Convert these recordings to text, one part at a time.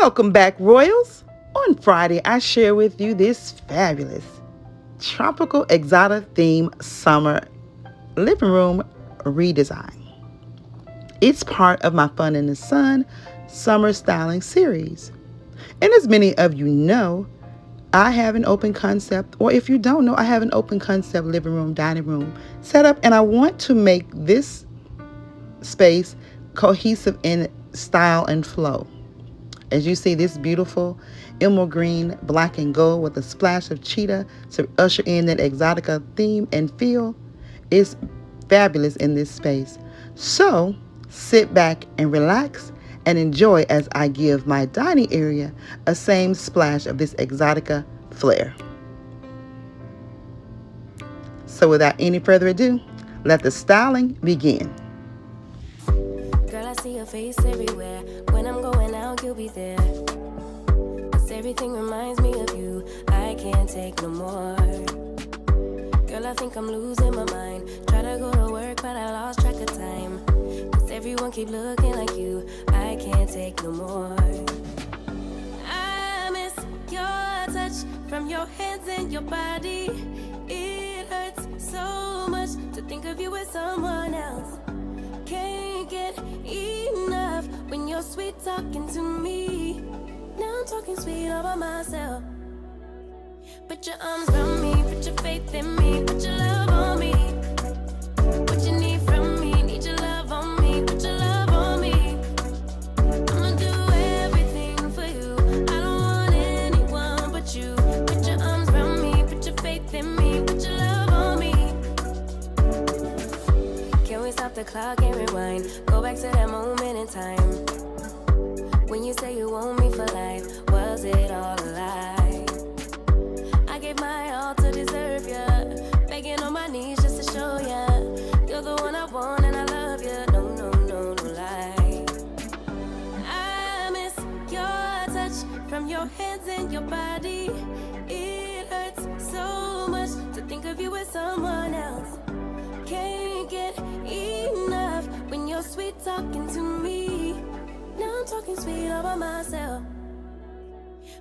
Welcome back, Royals. On Friday, I share with you this fabulous tropical exotic theme summer living room redesign. It's part of my Fun in the Sun summer styling series. And as many of you know, I have an open concept, or if you don't know, I have an open concept living room, dining room set up, and I want to make this space cohesive in style and flow. As you see, this beautiful emerald green, black and gold with a splash of cheetah to usher in that exotica theme and feel is fabulous in this space. So sit back and relax and enjoy as I give my dining area a same splash of this exotica flair. So without any further ado, let the styling begin. Girl, I see your face everywhere. When I'm going out, you'll be there. 'Cause everything reminds me of you. I can't take no more. Girl, I think I'm losing my mind. Try to go to work, but I lost track of time. 'Cause everyone keep looking like you. I can't take no more. I miss your touch from your hands and your body. It hurts so much to think of you as someone else. Can't get enough when you're sweet talking to me. Now I'm talking sweet all by myself. Put your arms around me, put your faith in me, put your love on me. What you need from me, need your love on me, put your love on me. I'ma do everything for you. I don't want anyone but you. Put your arms around me, put your faith in me, put your love on me. Can we stop the clock and rewind? Go back to that moment in time. When you say you want me for life, was it all a lie? I gave my all to deserve ya. Begging on my knees just to show ya. You're the one I want and I love ya. No, no, no, no lie. I miss your touch from your hands and your body. It hurts so much to think of you as someone else. Can't get enough when you're sweet talking to me. Now I'm talking sweet all by myself.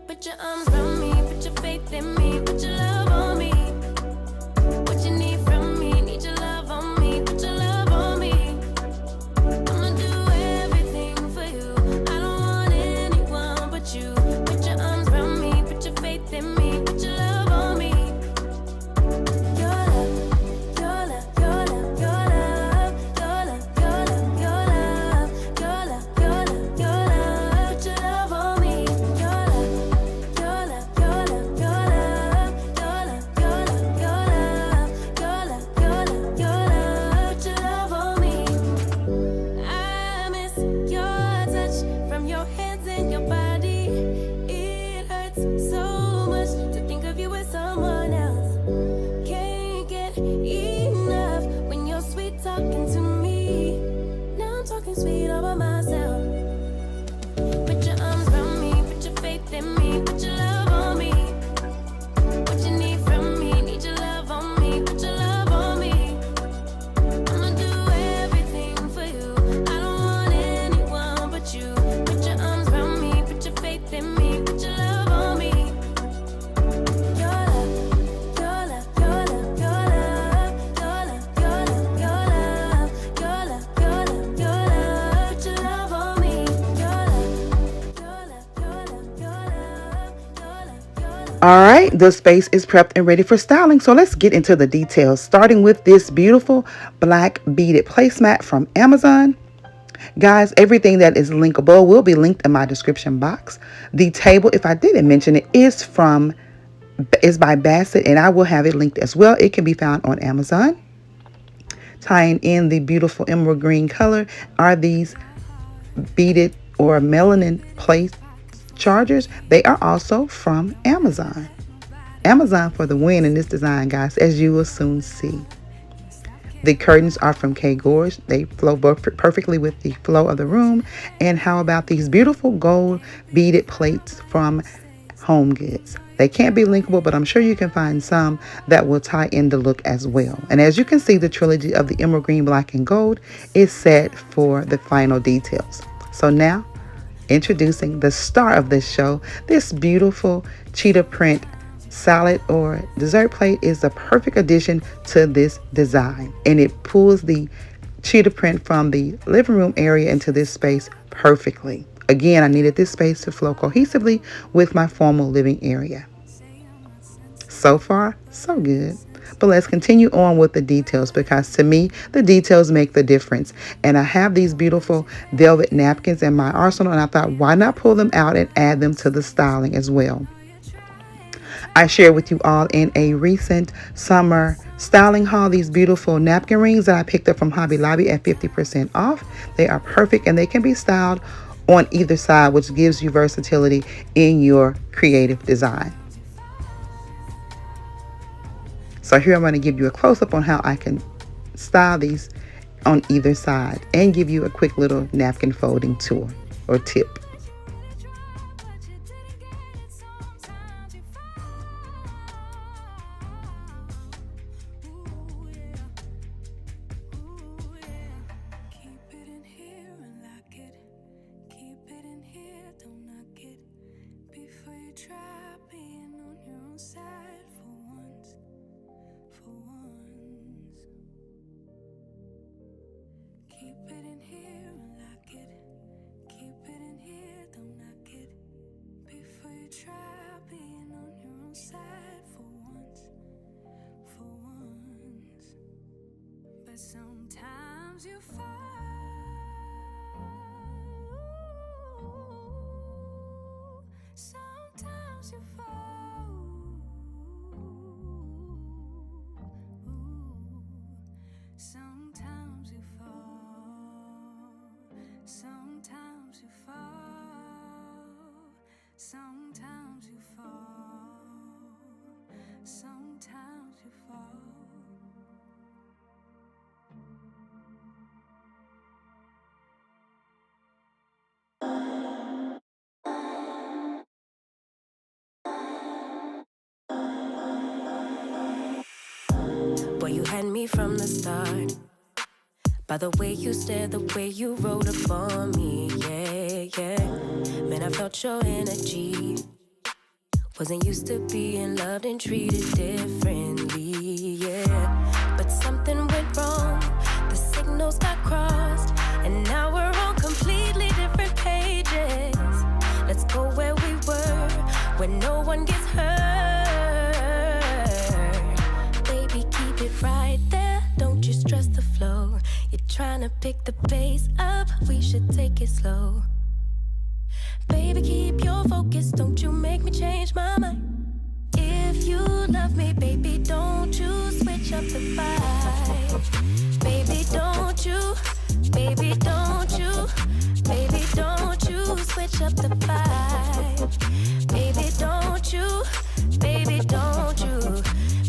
Put your arms around me, put your faith in me, put your love on me. What you need from me, need your love on me, put your love on me. I'ma do everything for you. I don't want anyone but you. Put your arms around me, put your faith in me, put your love on me. Your love, your love, your love, your love, your love, your love, your love, your love, your love, your love. Put your love on me. Your love, your love, your love, your love, your love, your love, your love, your love, your love, your love. Put your love on me. I miss your touch from your hands and your body. It hurts so much to think of you as someone else. Can't get enough when you're sweet talking to me. Now I'm talking sweet all by myself. Put your arms around me, put your faith in me, put your love on me. What you need from me, need your love on me, put your love on me. I'ma do everything for you. I don't want anyone but you. Put your arms around me, put your faith in me, put your love on me. Your love, your love, your love, your love, your love, your love, your love, your love, your love, your love. Put your love on me. Your love, your love, your love, your love, your love, your love. All right, the space is prepped and ready for styling. So let's get into the details, starting with this beautiful black beaded placemat from Amazon. Guys, everything that is linkable will be linked in my description box. The table, if I didn't mention it, is by Bassett, and I will have it linked as well. It can be found on Amazon. Tying in the beautiful emerald green color are these beaded or melanin plate chargers. They are also from Amazon. Amazon for the win in this design, guys, as you will soon see. The curtains are from K Gorge. They flow perfectly with the flow of the room. And how about these beautiful gold beaded plates from Home Goods? They can't be linkable, but I'm sure you can find some that will tie in the look as well. And as you can see, the trilogy of the emerald green, black, and gold is set for the final details. So now Introducing the star of this show, this beautiful cheetah print salad or dessert plate is the perfect addition to this design, and it pulls the cheetah print from the living room area into this space perfectly. Again, I needed this space to flow cohesively with my formal living area. So far, so good. But let's continue on with the details, because to me, the details make the difference. And I have these beautiful velvet napkins in my arsenal, and I thought, why not pull them out and add them to the styling as well? I shared with you all in a recent summer styling haul these beautiful napkin rings that I picked up from Hobby Lobby at 50% off. They are perfect and they can be styled on either side, which gives you versatility in your creative design. So here I'm going to give you a close-up on how I can style these on either side and give you a quick little napkin folding tour or tip. Sometimes you fall, sometimes you fall, sometimes you fall, sometimes you fall, sometimes you fall, sometimes you fall. Boy, you had me from the start. By the way you stared, the way you wrote up on me, yeah, yeah. Man, I felt your energy. Wasn't used to being loved and treated differently, yeah. But something went wrong, the signals got crossed, and now we're on completely different pages. Let's go where we were, where no one gets hurt. Baby, keep it right there, don't you stress the flow. You're trying to pick the pace up, we should take it slow. Baby, keep your focus, don't you make me change my mind. If you love me, baby, don't you switch up the vibe. Baby, don't you, baby, don't you, baby, don't you switch up the vibe. Baby, don't you, baby, don't you,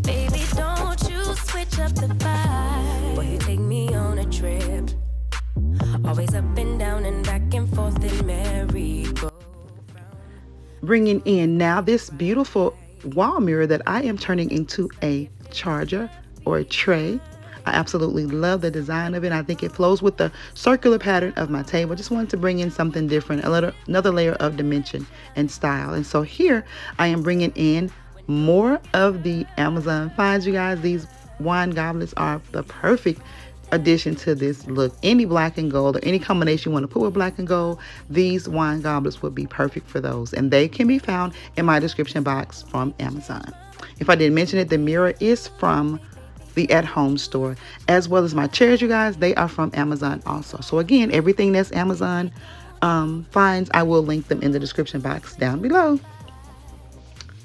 baby, don't you switch up the vibe. Boy, you take me on a trip, always up and down and back and forth in merry-go. Bringing in now this beautiful wall mirror that I am turning into a charger or a tray. I absolutely love the design of it. I think it flows with the circular pattern of my table. Just wanted to bring in something different, another layer of dimension and style. And so here I am bringing in more of the Amazon finds, you guys. These wine goblets are the perfect addition to this look. Any black and gold or any combination you want to put with black and gold, these wine goblets would be perfect for those, and they can be found in my description box from Amazon. If I didn't mention it, the mirror is from the At Home store, as well as my chairs, you guys. They are from Amazon also. So again, everything that's Amazon finds, I will link them in the description box down below.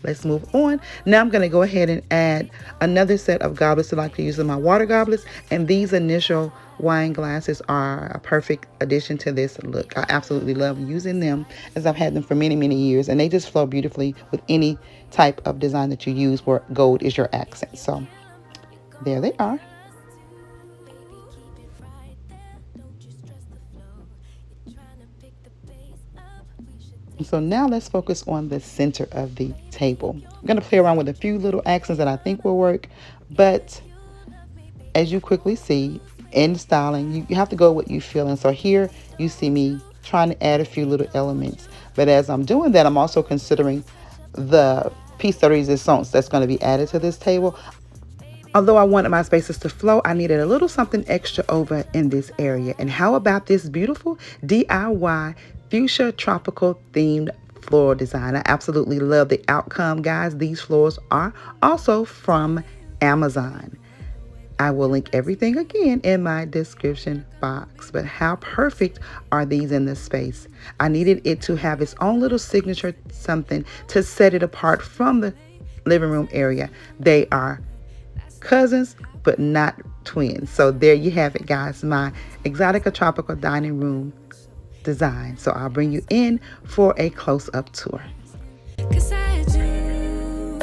Let's move on. Now I'm going to go ahead and add another set of goblets that I like to use in my water goblets. And these initial wine glasses are a perfect addition to this look. I absolutely love using them, as I've had them for many, many years. And they just flow beautifully with any type of design that you use where gold is your accent. So there they are. So now let's focus on the center of the table. I'm going to play around with a few little accents that I think will work, but as you quickly see in styling, you have to go what you feel. And so here you see me trying to add a few little elements. But as I'm doing that, I'm also considering the piece de resistance that's going to be added to this table. Although I wanted my spaces to flow, I needed a little something extra over in this area. And how about this beautiful DIY fuchsia tropical themed floral design? I absolutely love the outcome, guys. These florals are also from Amazon. I will link everything again in my description box. But how perfect are these in this space? I needed it to have its own little signature something to set it apart from the living room area. They are cousins, but not twins. So there you have it, guys, my Exotica Tropical Dining Room design. So I'll bring you in for a close-up tour. 'Cause I do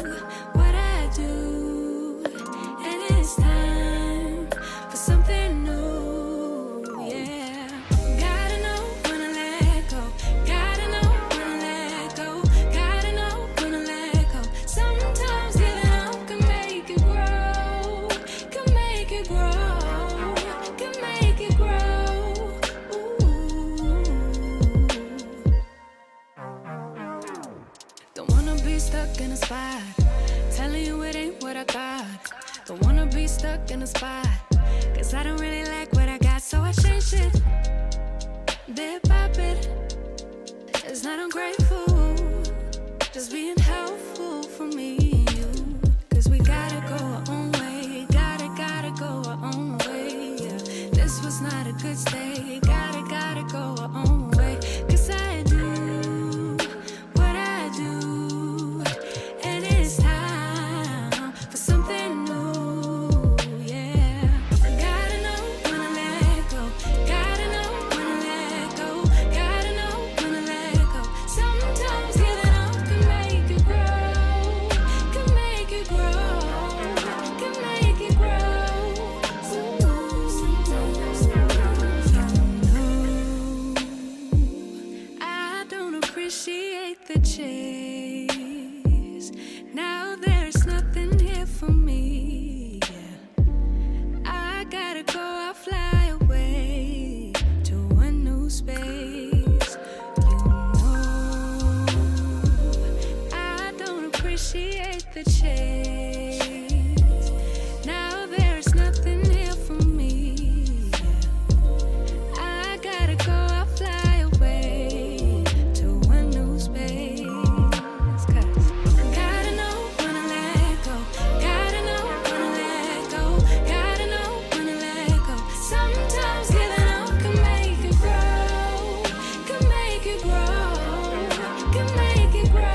what I do, and it's time for something new, yeah. Gotta know when to let go, gotta know when to let go, gotta know when to let go. Sometimes giving up can make it grow, can make it grow, can make it grow. Ooh. Don't wanna be stuck in a spot, telling you it ain't what I got. Don't wanna be stuck in a spot, 'cause I don't really like what I got, so I changed it. Bit by bit, it's not ungrateful, just being helpful for me and you. 'Cause we gotta go our own way, gotta go our own way, yeah. This was not a good stay, gotta go our own way. 'Cause I do what I do, and it's time for something new, yeah. Gotta know when to let go, gotta know when to let go, gotta know when to let go. Sometimes giving up can make it grow, can make it grow, can make it grow. I don't appreciate the chase. Now there's nothing here for me, yeah. I gotta go, I'll fly away to a new space. You know, I don't appreciate the chase. Now there's nothing here for me, yeah. I gotta go, I'll fly away to a new space. 'Cause gotta know when to let go, gotta know when to let go, gotta know when to let go. Sometimes giving up can make it grow, can make it grow, can make it grow.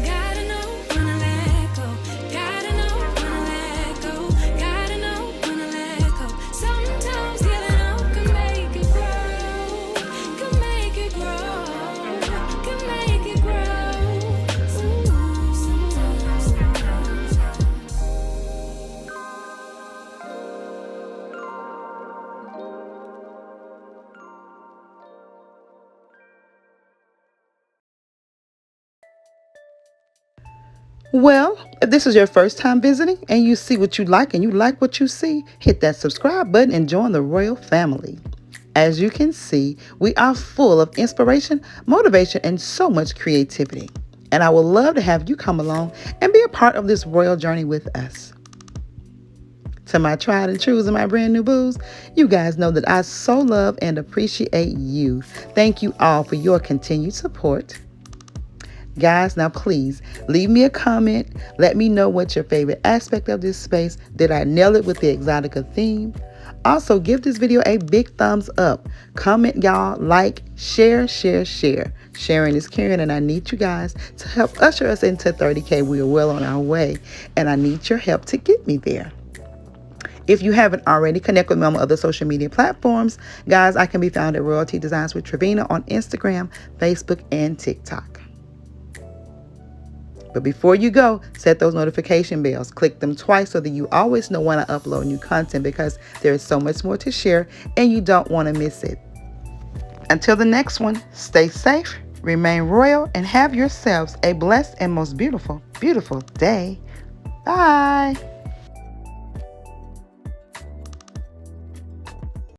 Gotta know when to let go, gotta know when to let go, gotta know when to let go. Sometimes giving up can make it grow, can make it grow, can make it grow. Well, if this is your first time visiting and you see what you like and you like what you see, hit that subscribe button and join the Royal family. As you can see, we are full of inspiration, motivation, and so much creativity. And I would love to have you come along and be a part of this royal journey with us. To my tried and trues and my brand new boos, you guys know that I so love and appreciate you. Thank you all for your continued support. Guys, now please leave me a comment. Let me know what's your favorite aspect of this space. Did I nail it with the Exotica theme? Also, give this video a big thumbs up. Comment, y'all. Like, share. Sharing is caring, and I need you guys to help usher us into 30K. We are well on our way, and I need your help to get me there. If you haven't already, connect with me on my other social media platforms. Guys, I can be found at RoyalTDesignswithTravina on Instagram, Facebook, and TikTok. But before you go, set those notification bells. Click them twice so that you always know when I upload new content, because there is so much more to share and you don't want to miss it. Until the next one, stay safe, remain royal, and have yourselves a blessed and most beautiful, beautiful day. Bye.